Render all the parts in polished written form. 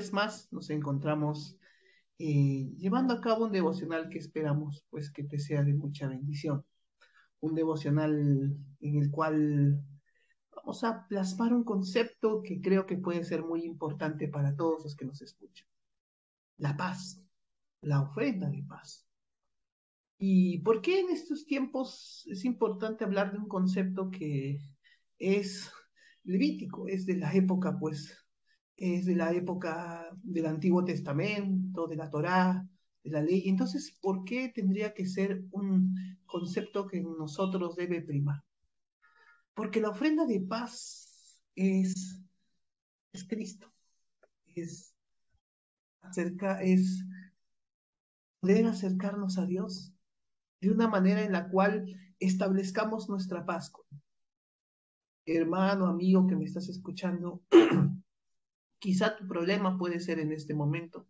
vez más nos encontramos llevando a cabo un devocional que esperamos pues que te sea de mucha bendición. Un devocional en el cual vamos a plasmar un concepto que creo que puede ser muy importante para todos los que nos escuchan. La paz, la ofrenda de paz. ¿Y por qué en estos tiempos es importante hablar de un concepto que es levítico, es de la época, pues, es de la época del Antiguo Testamento, de la Torá, de la ley? Entonces, ¿por qué tendría que ser un concepto que en nosotros debe primar? Porque la ofrenda de paz es Cristo, es es poder acercarnos a Dios de una manera en la cual establezcamos nuestra paz. Hermano, amigo que me estás escuchando, quizá tu problema puede ser en este momento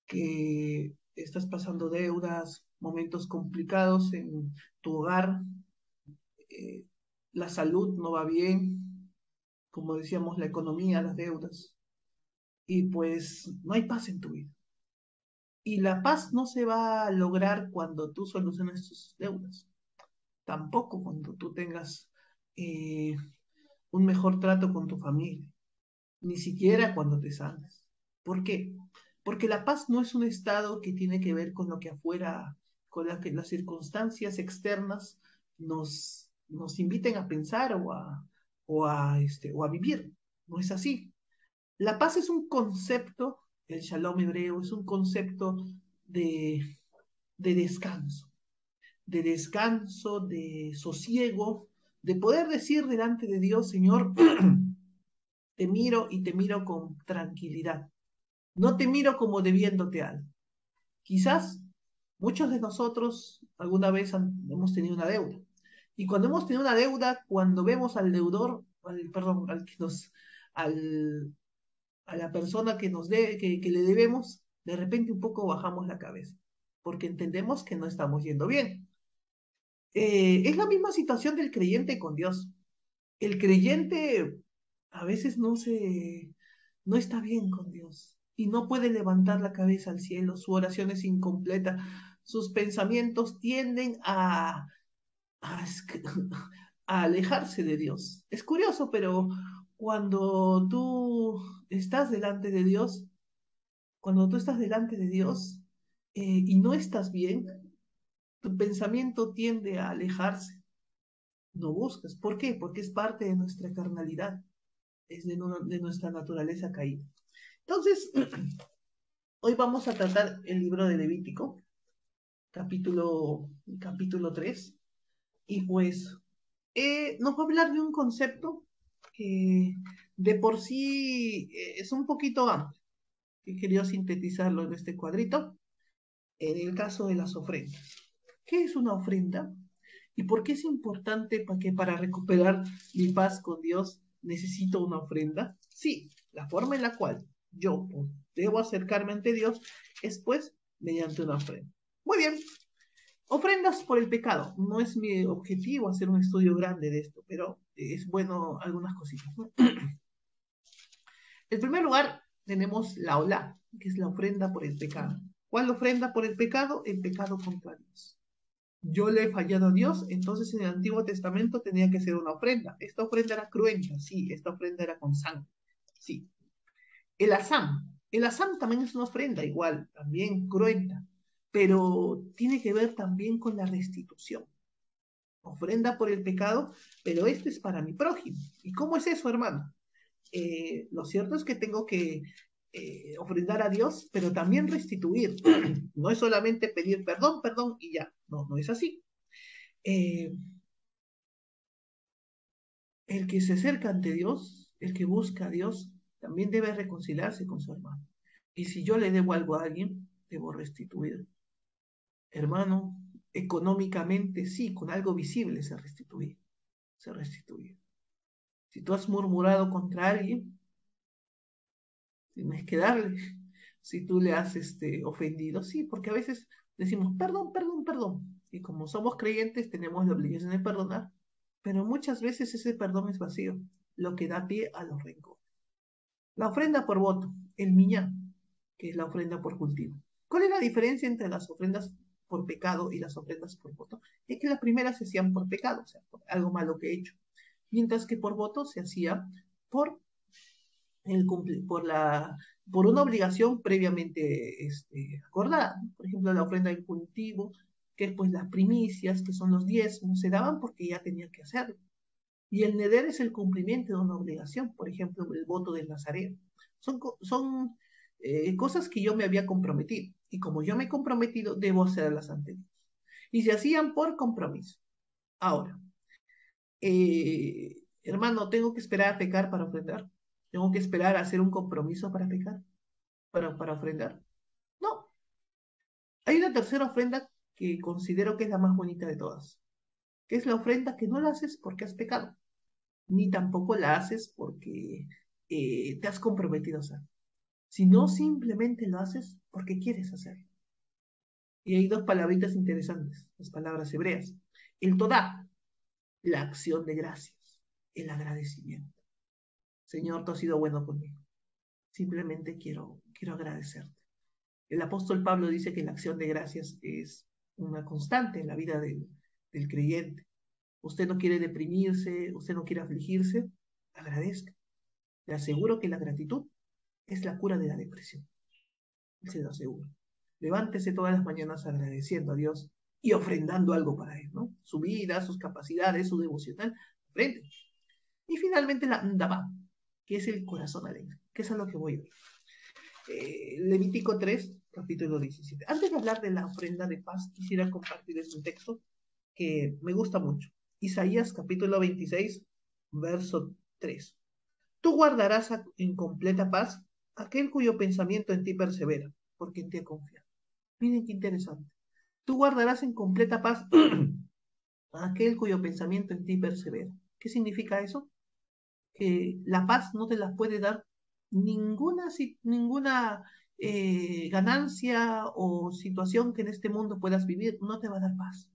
que estás pasando deudas, momentos complicados en tu hogar, eh, la salud no va bien, como decíamos, la economía, las deudas, y pues no hay paz en tu vida. Y la paz no se va a lograr cuando tú soluciones tus deudas, tampoco cuando tú tengas eh, un mejor trato con tu familia, ni siquiera cuando te sanes. ¿Por qué? Porque la paz no es un estado que tiene que ver con lo que afuera, con la que las circunstancias externas nos inviten a pensar o a vivir. No es así. La paz es un concepto, el shalom hebreo es un concepto de, de descanso, de sosiego, de poder decir delante de Dios, Señor, te miro y te miro con tranquilidad. No te miro como debiéndote algo. Quizás muchos de nosotros alguna vez hemos tenido una deuda. Y cuando hemos tenido una deuda, cuando vemos al deudor, perdón, al, a la persona que le debemos, de repente un poco bajamos la cabeza, porque entendemos que no estamos yendo bien. Es la misma situación del creyente con Dios. El creyente a veces no está bien con Dios y no puede levantar la cabeza al cielo, su oración es incompleta, sus pensamientos tienden a, a alejarse de Dios. Es curioso, pero cuando tú estás delante de Dios, cuando tú estás delante de Dios y no estás bien, tu pensamiento tiende a alejarse. No buscas. ¿Por qué? Porque es parte de nuestra carnalidad, es de nuestra naturaleza caída. Entonces, hoy vamos a tratar el libro de Levítico, capítulo 3, y pues nos va a hablar de un concepto que de por sí es un poquito amplio. He querido sintetizarlo en este cuadrito, en el caso de las ofrendas. ¿Qué es una ofrenda? ¿Y por qué es importante que para recuperar mi paz con Dios necesito una ofrenda? Sí, la forma en la cual yo debo acercarme ante Dios es pues mediante una ofrenda. Muy bien, ofrendas por el pecado. No es mi objetivo hacer un estudio grande de esto, pero es bueno algunas cositas, ¿no? En primer lugar, tenemos la olá, que es la ofrenda por el pecado. ¿Cuál ofrenda por el pecado? El pecado contra Dios. Yo le he fallado a Dios, entonces en el Antiguo Testamento tenía que ser una ofrenda. Esta ofrenda era cruenta, sí, esta ofrenda era con sangre, sí. El asam también es una ofrenda igual, también cruenta, pero tiene que ver también con la restitución. Ofrenda por el pecado, pero este es para mi prójimo. ¿Y cómo es eso, hermano? Lo cierto es que tengo que ofrendar a Dios, pero también restituir. No es solamente pedir perdón, perdón y ya. No, no es así. Eh, el que se acerca ante Dios, el que busca a Dios, también debe reconciliarse con su hermano. Y si yo le debo algo a alguien, debo restituir. Hermano, económicamente sí, con algo visible se restituye. Se restituye. Si tú has murmurado contra alguien, tienes que darle. Si tú le has ofendido, sí, porque a veces decimos perdón, perdón, perdón. Y como somos creyentes, tenemos la obligación de perdonar. Pero muchas veces ese perdón es vacío, lo que da pie a los rencores. La ofrenda por voto. el miñán, que es la ofrenda por cultivo. ¿Cuál es la diferencia entre las ofrendas por pecado y las ofrendas por voto? Es que las primeras se hacían por pecado, o sea, por algo malo que he hecho, mientras que por voto se hacía por por una obligación previamente acordada, ¿no? Por ejemplo, la ofrenda del cultivo, que es pues las primicias, que son los diezmos, se daban porque ya tenía que hacerlo. Y el neder es el cumplimiento de una obligación, por ejemplo, el voto del Nazareno. Son cosas que yo me había comprometido, y como yo me he comprometido, debo hacerlas ante Dios. Y se hacían por compromiso. Ahora, hermano, ¿tengo que esperar a pecar para ofrendar? ¿Tengo que esperar a hacer un compromiso para pecar? ¿Para ofrendar? No. Hay una tercera ofrenda que considero que es la más bonita de todas, que es la ofrenda que no la haces porque has pecado, ni tampoco la haces porque te has comprometido a hacer, sino simplemente lo haces porque quieres hacerlo. Y hay dos palabritas interesantes, las palabras hebreas. El todá, la acción de gracias, el agradecimiento. Señor, tú has sido bueno conmigo. Simplemente quiero agradecerte. El apóstol Pablo dice que la acción de gracias es una constante en la vida del creyente. Usted no quiere deprimirse, usted no quiere afligirse, agradezca. Le aseguro que la gratitud es la cura de la depresión. Se lo aseguro. Levántese todas las mañanas agradeciendo a Dios y ofrendando algo para Él, ¿no? Su vida, sus capacidades, su devocional, ofrende. Y finalmente la ndaba, que es el corazón alegre, que es a lo que voy hoy. Levítico 3, capítulo 17. Antes de hablar de la ofrenda de paz, quisiera compartirles un texto que me gusta mucho. Isaías, capítulo 26, verso 3. Tú guardarás en completa paz aquel cuyo pensamiento en ti persevera, porque en ti ha confiado. Miren qué interesante. Tú guardarás en completa paz a aquel cuyo pensamiento en ti persevera. ¿Qué significa eso? Que la paz no te la puede dar ninguna ganancia o situación que en este mundo puedas vivir, no te va a dar paz.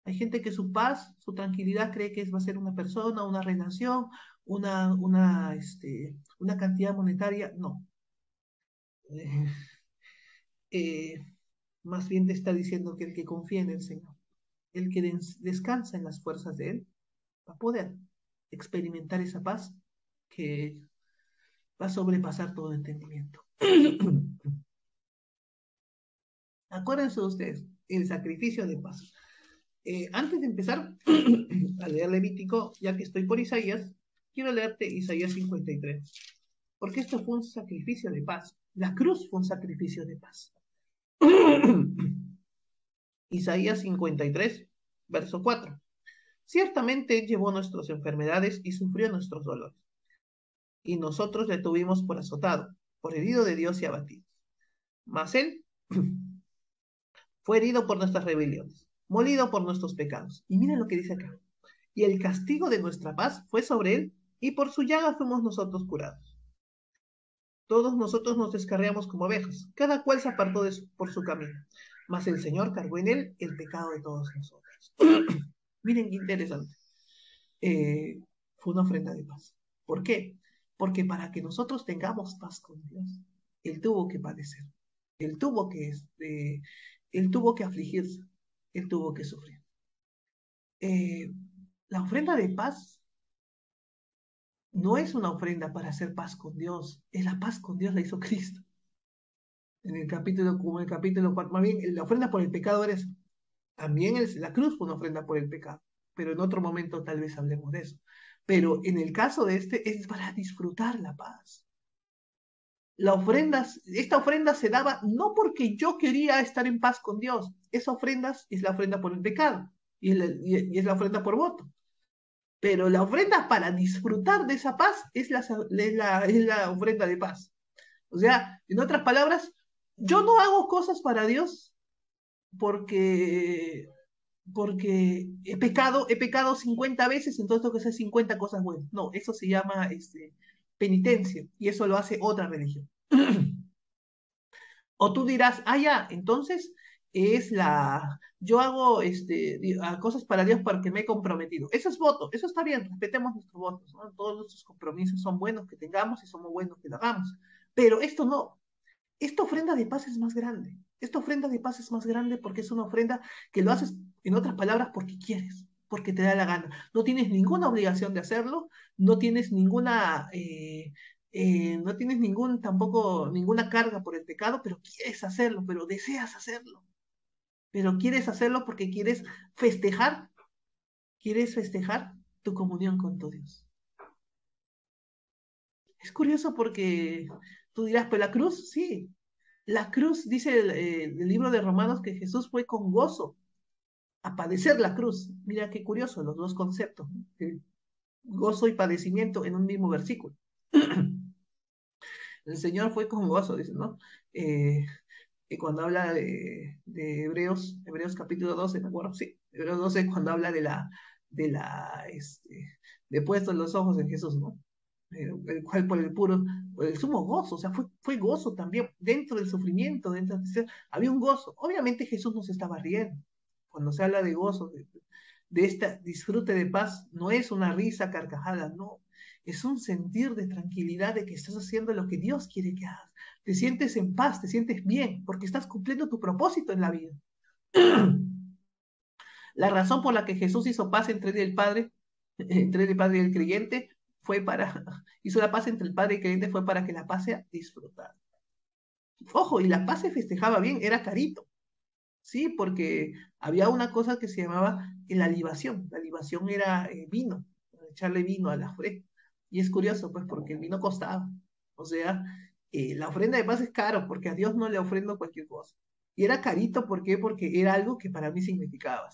Hay gente que su paz, su tranquilidad cree que va a ser una persona, una relación, una cantidad monetaria. No. Eh, eh, Más bien te está diciendo que el que confía en el Señor, el que descansa en las fuerzas de Él, va a poder experimentar esa paz que va a sobrepasar todo entendimiento. Acuérdense ustedes, el sacrificio de paz. Antes de empezar a leer Levítico, ya que estoy por Isaías, quiero leerte Isaías 53, porque esto fue un sacrificio de paz. La cruz fue un sacrificio de paz. Isaías 53, verso 4. Ciertamente llevó nuestras enfermedades y sufrió nuestros dolores. Y nosotros le tuvimos por azotado, por herido de Dios y abatido. Mas él fue herido por nuestras rebeliones, molido por nuestros pecados. Y miren lo que dice acá. Y el castigo de nuestra paz fue sobre él, y por su llaga fuimos nosotros curados. Todos nosotros nos descarriamos como ovejas, cada cual se apartó por su camino. Mas el Señor cargó en él el pecado de todos nosotros. Miren qué interesante. Fue una ofrenda de paz. ¿Por qué? Porque para que nosotros tengamos paz con Dios, Él tuvo que padecer, Él tuvo que, Él tuvo que afligirse, Él tuvo que sufrir. Eh, la ofrenda de paz no es una ofrenda para hacer paz con Dios, es la paz con Dios la hizo Cristo. Como en el capítulo 4, más bien, la ofrenda por el pecado era eso. También la cruz fue una ofrenda por el pecado, pero en otro momento tal vez hablemos de eso. Pero en el caso de este es para disfrutar la paz. Esta ofrenda se daba no porque yo quería estar en paz con Dios, esa ofrenda es la ofrenda por el pecado y es la ofrenda por voto. Pero la ofrenda para disfrutar de esa paz es la ofrenda de paz. O sea, en otras palabras, yo no hago cosas para Dios porque he pecado 50 veces, entonces tengo que hacer 50 cosas buenas. No, eso se llama penitencia y eso lo hace otra religión. O tú dirás, ya, entonces yo hago cosas para Dios porque me he comprometido. Eso es voto, eso está bien, respetemos nuestros votos, ¿no? Todos nuestros compromisos son buenos que tengamos y somos buenos que lo hagamos. Pero esto no, esta ofrenda de paz es más grande. Esta ofrenda de paz es más grande porque es una ofrenda que lo haces, en otras palabras, porque quieres, porque te da la gana. No tienes ninguna obligación de hacerlo, no tienes no tienes tampoco ninguna carga por el pecado, pero quieres hacerlo, pero deseas hacerlo. Pero quieres hacerlo porque festejar, quieres festejar tu comunión con tu Dios. Es curioso porque tú dirás, pero la cruz, sí, la cruz, dice el libro de Romanos, que Jesús fue con gozo a padecer la cruz. Mira qué curioso los dos conceptos, ¿no? Gozo y padecimiento en un mismo versículo. El Señor fue con gozo, dice, ¿no? Eh, y cuando habla de Hebreos capítulo 12, me acuerdo, sí, Hebreos 12, cuando habla de puestos los ojos en Jesús, ¿no? El cual por el sumo gozo, o sea, fue gozo también, dentro del sufrimiento, había un gozo. Obviamente Jesús no se estaba riendo. Cuando se habla de gozo, de esta disfrute de paz, no es una risa carcajada, no, es un sentir de tranquilidad de que estás haciendo lo que Dios quiere que hagas. Te sientes en paz, te sientes bien, porque estás cumpliendo tu propósito en la vida. La razón por la que Jesús hizo paz entre él y el Padre, entre el Padre y el creyente, hizo la paz entre el Padre y el creyente fue para que la paz sea disfrutada. Ojo, y la paz se festejaba bien, era carito, ¿sí? Porque había una cosa que se llamaba la libación. La libación era vino, echarle vino a la ofrenda. Y es curioso, pues, porque el vino costaba. O sea, la ofrenda de paz es caro, porque a Dios no le ofrendo cualquier cosa. Y era carito, ¿por qué? Porque era algo que para mí significaba.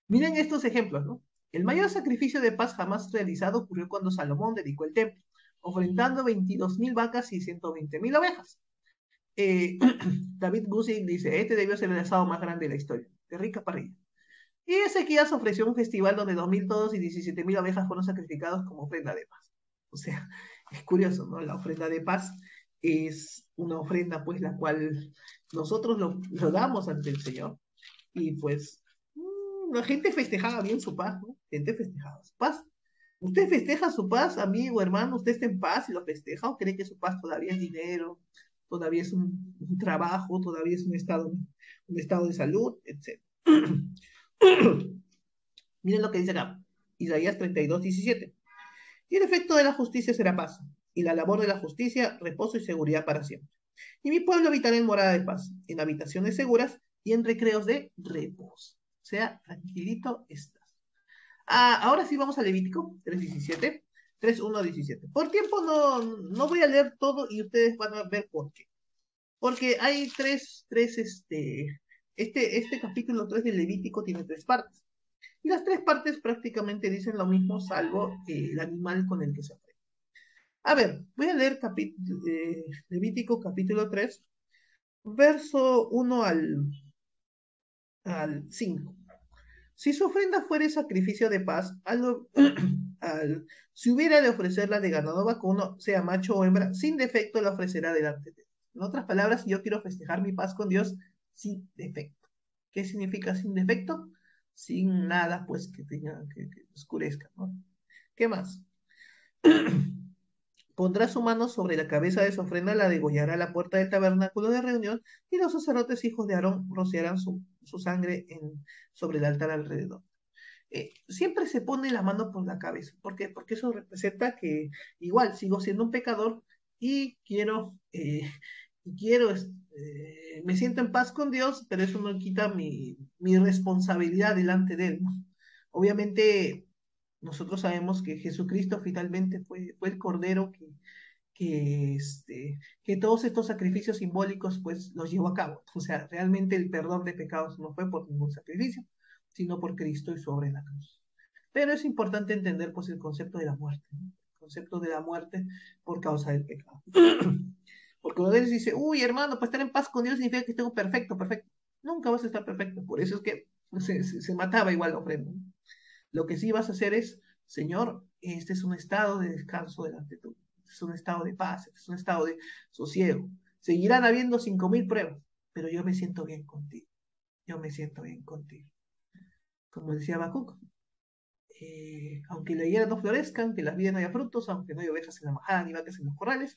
Miren estos ejemplos, ¿no? El mayor sacrificio de paz jamás realizado ocurrió cuando Salomón dedicó el templo, ofrendando 22.000 vacas y 120.000 ovejas. David Gusick dice, este debió ser el asado más grande de la historia, de rica parrilla. Y Ezequías ofreció un festival donde 2.000 todos y 17.000 ovejas fueron sacrificados como ofrenda de paz. O sea, es curioso, ¿no? La ofrenda de paz es una ofrenda, pues, la cual nosotros lo damos ante el Señor. Y pues la gente festejaba bien su paz, ¿no? Gente festejaba su paz. ¿Usted festeja su paz, amigo, hermano? ¿Usted está en paz y lo festeja o cree que su paz todavía es dinero, todavía es un trabajo, todavía es un estado de salud, etcétera? Miren lo que dice acá, Isaías 32:17. Y el efecto de la justicia será paz, y la labor de la justicia, reposo y seguridad para siempre. Y mi pueblo habitará en morada de paz, en habitaciones seguras y en recreos de reposo. O sea, tranquilito estás. Ahora sí vamos a Levítico 3:17, 3:1-17. Por tiempo no voy a leer todo y ustedes van a ver por qué. Porque hay este capítulo 3 de Levítico tiene tres partes. Y las tres partes prácticamente dicen lo mismo, salvo el animal con el que se ofrece. A ver, voy a leer Levítico capítulo 3, verso 1 al 5. Si su ofrenda fuere sacrificio de paz, si hubiera de ofrecerla de ganado vacuno, sea macho o hembra, sin defecto la ofrecerá delante de Dios. En otras palabras, si yo quiero festejar mi paz con Dios sin defecto. ¿Qué significa sin defecto? Sin nada, pues, que oscurezca, ¿no? ¿Qué más? Pondrá su mano sobre la cabeza de su ofrenda, la degollará a la puerta del tabernáculo de reunión, y los sacerdotes hijos de Aarón rociarán su sangre sobre el altar alrededor. Siempre se pone la mano por la cabeza. ¿Por qué? Porque eso representa que igual sigo siendo un pecador y me siento en paz con Dios, pero eso no quita mi responsabilidad delante de Él, ¿no? Obviamente, nosotros sabemos que Jesucristo finalmente fue el Cordero que todos estos sacrificios simbólicos pues los llevó a cabo. O sea, realmente el perdón de pecados no fue por ningún sacrificio, sino por Cristo y su obra en la cruz. Pero es importante entender pues el concepto de la muerte, ¿no? El concepto de la muerte por causa del pecado. Porque uno de ellos dice, uy, hermano, pues estar en paz con Dios significa que tengo perfecto, perfecto. Nunca vas a estar perfecto. Por eso es que se mataba igual la ofrenda, ¿no? Lo que sí vas a hacer es, Señor, este es un estado de descanso delante de tú. Este es un estado de paz, este es un estado de sosiego. Seguirán habiendo 5.000 pruebas, pero yo me siento bien contigo. Yo me siento bien contigo. Como decía Habacuc, aunque la higuera no florezca, aunque las vides no haya frutos, aunque no haya ovejas en la majada ni vacas en los corrales,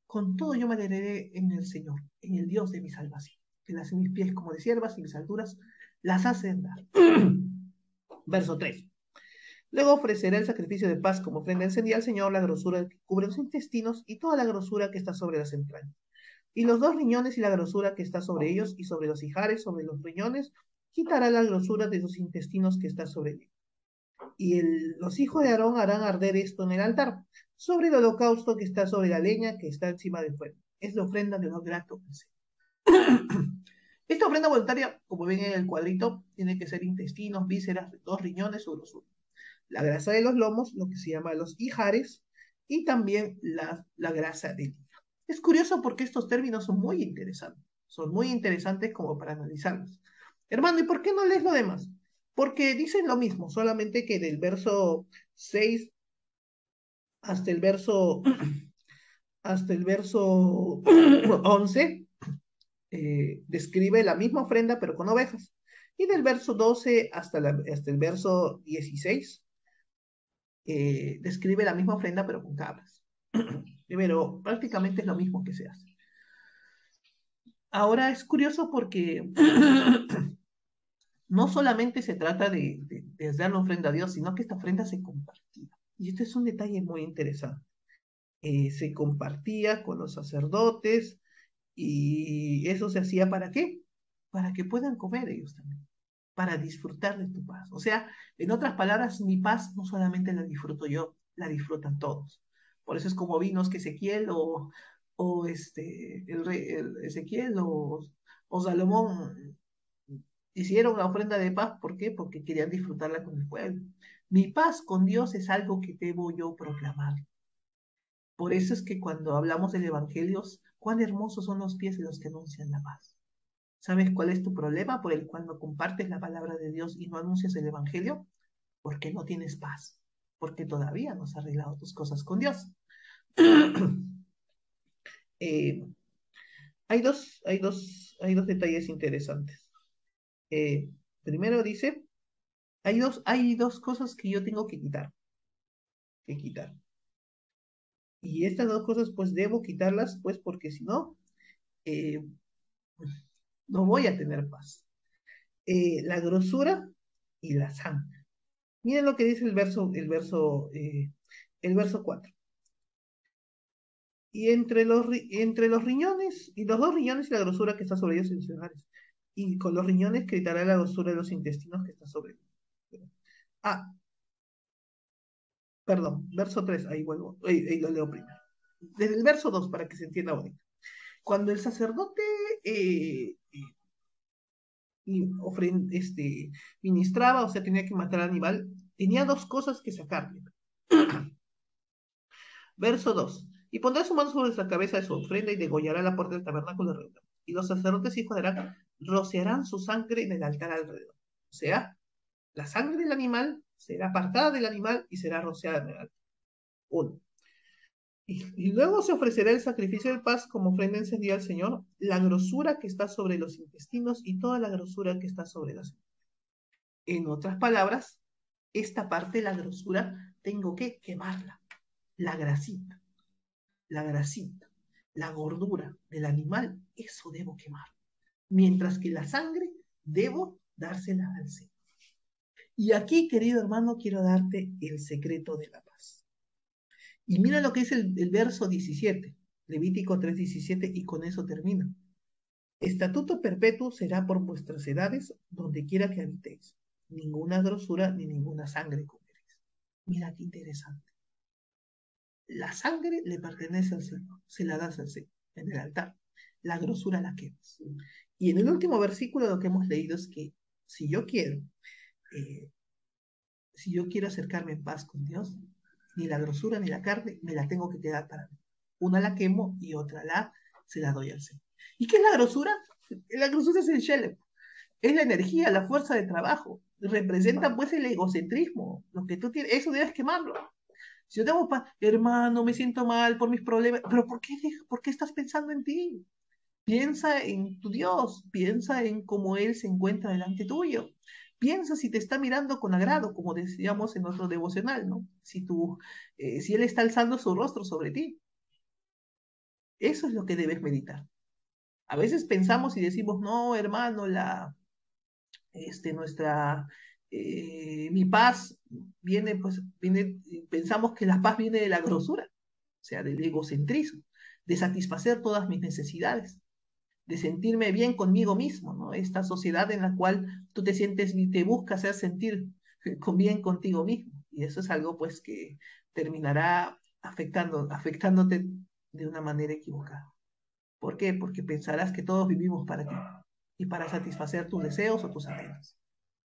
Con todo yo me alegraré en el Señor, en el Dios de mi salvación, que las hace mis pies como de siervas y mis alturas las hace andar. Verso 3. Luego ofrecerá el sacrificio de paz como ofrenda encendida al Señor, la grosura que cubre los intestinos y toda la grosura que está sobre las entrañas. Y los dos riñones y la grosura que está sobre ellos y sobre los ijares, sobre los riñones, quitará la grosura de los intestinos que está sobre ellos. Y los hijos de Aarón harán arder esto en el altar, sobre el holocausto que está sobre la leña que está encima del fuego. Es la ofrenda de los gratos. Esta ofrenda voluntaria, como ven en el cuadrito, tiene que ser intestinos, vísceras, dos riñones o grosura. La grasa de los lomos, lo que se llama los ijares, y también la grasa del hígado. Es curioso porque estos términos son muy interesantes como para analizarlos. Hermano, ¿y por qué no lees lo demás? Porque dicen lo mismo, solamente que del verso 6 hasta el verso, hasta el verso 11 describe la misma ofrenda pero con ovejas. Y del verso 12 hasta el verso 16 describe la misma ofrenda pero con cabras. Pero prácticamente es lo mismo que se hace. Ahora es curioso porque no solamente se trata de dar la ofrenda a Dios, sino que esta ofrenda se compartía. Y este es un detalle muy interesante. Se compartía con los sacerdotes y eso se hacía ¿para qué? Para que puedan comer ellos también, para disfrutar de tu paz. O sea, en otras palabras, mi paz no solamente la disfruto yo, la disfrutan todos. Por eso es como vinos que Ezequiel o el Ezequiel o Salomón hicieron la ofrenda de paz. ¿Por qué? Porque querían disfrutarla con el pueblo. Mi paz con Dios es algo que debo yo proclamar. Por eso es que cuando hablamos del Evangelio, cuán hermosos son los pies de los que anuncian la paz. ¿Sabes cuál es tu problema por el cual no compartes la palabra de Dios y no anuncias el Evangelio? Porque no tienes paz, porque todavía no has arreglado tus cosas con Dios. eh, hay dos detalles interesantes. Eh, Primero dice, hay dos cosas que yo tengo que quitar. Y estas dos cosas pues debo quitarlas pues porque si no, eh, no voy a tener paz. La grosura y la sangre. Miren lo que dice el verso 4. Y entre los riñones, y los dos riñones y la grosura que está sobre ellos en sus hogares. Y con los riñones quitará la grosura de los intestinos que está sobre ellos. Ah, perdón, verso 3 ahí vuelvo, ahí lo leo primero. Desde el verso 2 para que se entienda bonito. Cuando el sacerdote ministraba, o sea, tenía que matar al animal, tenía dos cosas que sacarle. Verso 2. Y pondrá su mano sobre la cabeza de su ofrenda y degollará la puerta del tabernáculo alrededor. Y los sacerdotes hijos de Arán rociarán su sangre en el altar alrededor. O sea, la sangre del animal será apartada del animal y será rociada en el altar. Uno. Y luego se ofrecerá el sacrificio de paz como ofrenda encendida al Señor, la grosura que está sobre los intestinos y toda la grosura que está sobre las. En otras palabras, esta parte de la grosura tengo que quemarla. La grasita, la grasita, la gordura del animal, eso debo quemar. Mientras que la sangre debo dársela al Señor. Y aquí, querido hermano, quiero darte el secreto de la paz. Y mira lo que es el verso 17, Levítico 3:17, y con eso termino. Estatuto perpetuo será por vuestras edades donde quiera que habitéis. Ninguna grosura ni ninguna sangre comeréis. Mira qué interesante. La sangre le pertenece al Señor, se la das al Señor en el altar. La grosura la quemas. Y en el último versículo lo que hemos leído es que si yo quiero, eh, si yo quiero acercarme en paz con Dios, ni la grosura ni la carne me la tengo que quedar para mí. Una la quemo y otra se la doy al Señor. ¿Y qué es la grosura? La grosura es el shelem, es la energía, la fuerza de trabajo. Representa pues el egocentrismo, lo que tú tienes, eso debes quemarlo. Si yo tengo paz, hermano, me siento mal por mis problemas, pero ¿por qué estás pensando en ti? Piensa en tu Dios, piensa en cómo Él se encuentra delante tuyo. Piensa si te está mirando con agrado, como decíamos en otro devocional, ¿no? Si Él está alzando su rostro sobre ti. Eso es lo que debes meditar. A veces pensamos y decimos, no, hermano, nuestra, mi paz viene, pues, viene, pensamos que la paz viene de la grosura, o sea, del egocentrismo, de satisfacer todas mis necesidades, de sentirme bien conmigo mismo, ¿no? Esta sociedad en la cual tú te sientes y te busca hacer sentir con bien contigo mismo. Y eso es algo, pues, que terminará afectándote de una manera equivocada. ¿Por qué? Porque pensarás que todos vivimos para ti y para satisfacer tus deseos o tus anhelos.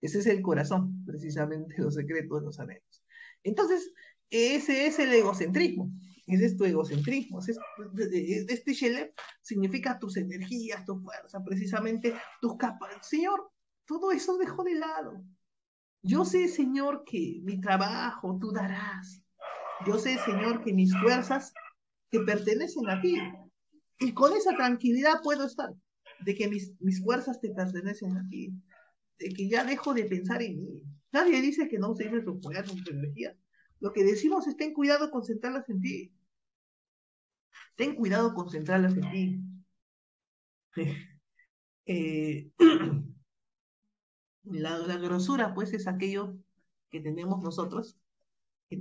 Ese es el corazón, precisamente, los secretos de los anhelos. Entonces, ese es el egocentrismo. Ese es tu egocentrismo. Este Shelef significa tus energías, tu fuerza, precisamente tus capas. Señor, todo eso dejo de lado. Yo sé, Señor, que mi trabajo tú darás. Yo sé, Señor, que mis fuerzas te pertenecen a ti. Y con esa tranquilidad puedo estar, de que mis fuerzas te pertenecen a ti, de que ya dejo de pensar en mí. Nadie dice que no se tu fuerza, tu energía. Lo que decimos es ten cuidado concentrarlas en ti. Ten cuidado concentrarlas en ti. Eh, la grosura, pues, es aquello que tenemos nosotros, que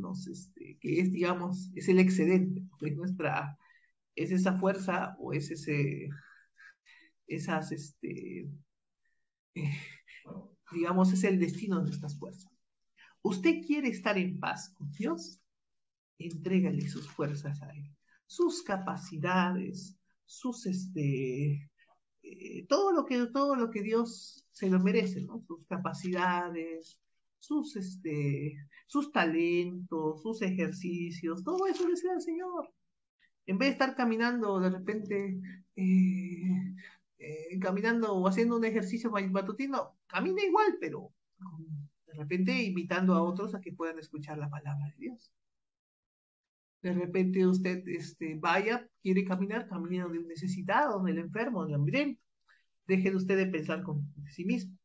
es, digamos, es el excedente, es es esa fuerza o es esas, eh, digamos, es el destino de estas fuerzas. ¿Usted quiere estar en paz con Dios? Entrégale sus fuerzas a Él, sus capacidades, todo lo que Dios se lo merece, ¿no? Sus capacidades, sus talentos, sus ejercicios, todo eso le sea al Señor. En vez de estar caminando de repente, caminando o haciendo un ejercicio matutino, camina igual, pero de repente invitando a otros a que puedan escuchar la palabra de Dios. De repente usted vaya, quiere caminar, camina donde el necesitado, donde el enfermo, donde el hambriento. Deje de usted de pensar con sí mismo.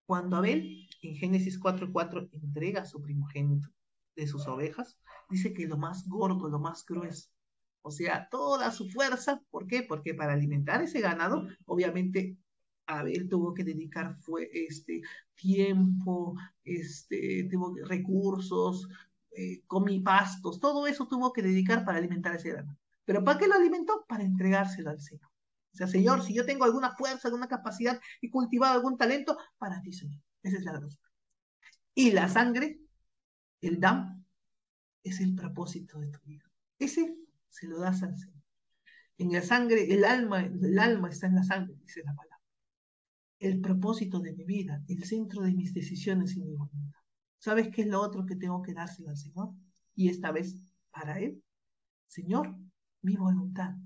Cuando Abel, en Génesis 4:4, entrega a su primogénito de sus ovejas, dice que lo más gordo, lo más grueso, o sea, toda su fuerza, ¿por qué? Porque para alimentar ese ganado, obviamente Abel tuvo que dedicar tiempo, recursos, comí pastos, todo eso tuvo que dedicar para alimentar ese ganado. ¿Pero para qué lo alimentó? Para entregárselo al Señor. O sea, Señor, si yo tengo alguna fuerza, alguna capacidad y cultivado algún talento, para ti, Señor. Esa es la grosura. Y la sangre, el dam, es el propósito de tu vida. Ese se lo das al Señor. En la sangre, el alma está en la sangre, dice la palabra. El propósito de mi vida, el centro de mis decisiones y mi voluntad. ¿Sabes qué es lo otro que tengo que dárselo al Señor? Y esta vez para Él. Señor, mi voluntad,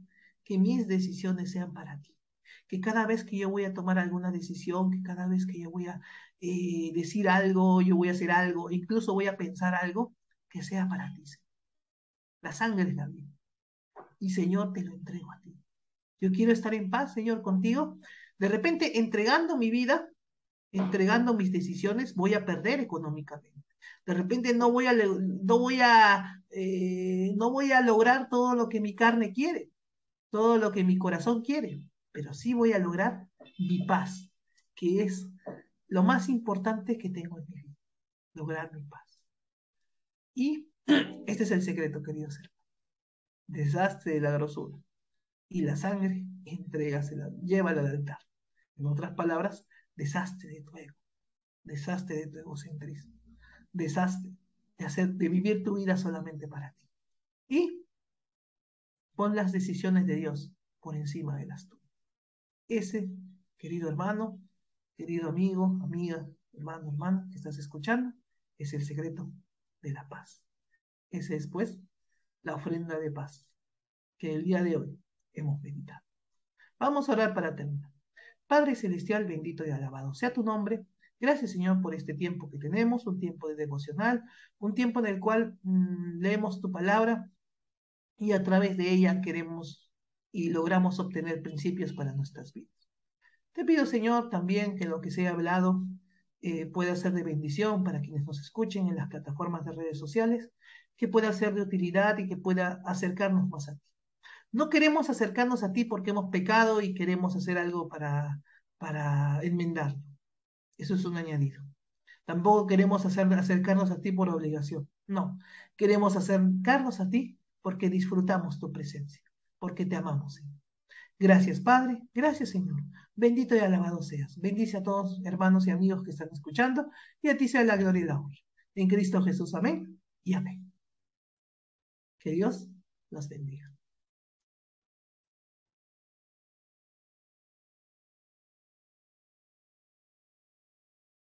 que mis decisiones sean para ti. Que cada vez que yo voy a tomar alguna decisión, que cada vez que yo voy a decir algo, yo voy a hacer algo, incluso voy a pensar algo, que sea para ti. Señor. La sangre es la vida. Y Señor, te lo entrego a ti. Yo quiero estar en paz, Señor, contigo. De repente, entregando mi vida, entregando mis decisiones, voy a perder económicamente. De repente no voy a lograr todo lo que mi carne quiere, todo lo que mi corazón quiere, pero sí voy a lograr mi paz, que es lo más importante que tengo en mi vida, lograr mi paz. Y este es el secreto, queridos hermanos. Deshazte de la grosura y la sangre, entrégasela, llévala al altar. En otras palabras, deshazte de tu ego, deshazte de tu egocentrismo, deshazte de vivir tu vida solamente para ti. Y pon las decisiones de Dios por encima de las tuyas. Ese, querido hermano, querido amigo, amiga, hermano, hermana, que estás escuchando, es el secreto de la paz. Ese es, pues, la ofrenda de paz que el día de hoy hemos meditado. Vamos a orar para terminar. Padre Celestial, bendito y alabado sea tu nombre. Gracias, Señor, por este tiempo que tenemos, un tiempo de devocional, un tiempo en el cual leemos tu palabra y a través de ella queremos y logramos obtener principios para nuestras vidas. Te pido, Señor, también que lo que se ha hablado pueda ser de bendición para quienes nos escuchen en las plataformas de redes sociales. que pueda ser de utilidad y que pueda acercarnos más a ti. No queremos acercarnos a ti porque hemos pecado y queremos hacer algo para enmendarlo. Eso es un añadido. Tampoco queremos acercarnos a ti por obligación. No, queremos acercarnos a ti porque disfrutamos tu presencia, porque te amamos, Señor. Gracias, Padre. Gracias, Señor. Bendito y alabado seas. Bendice a todos hermanos y amigos que están escuchando y a ti sea la gloria y la honra. En Cristo Jesús, amén y amén. Que Dios los bendiga.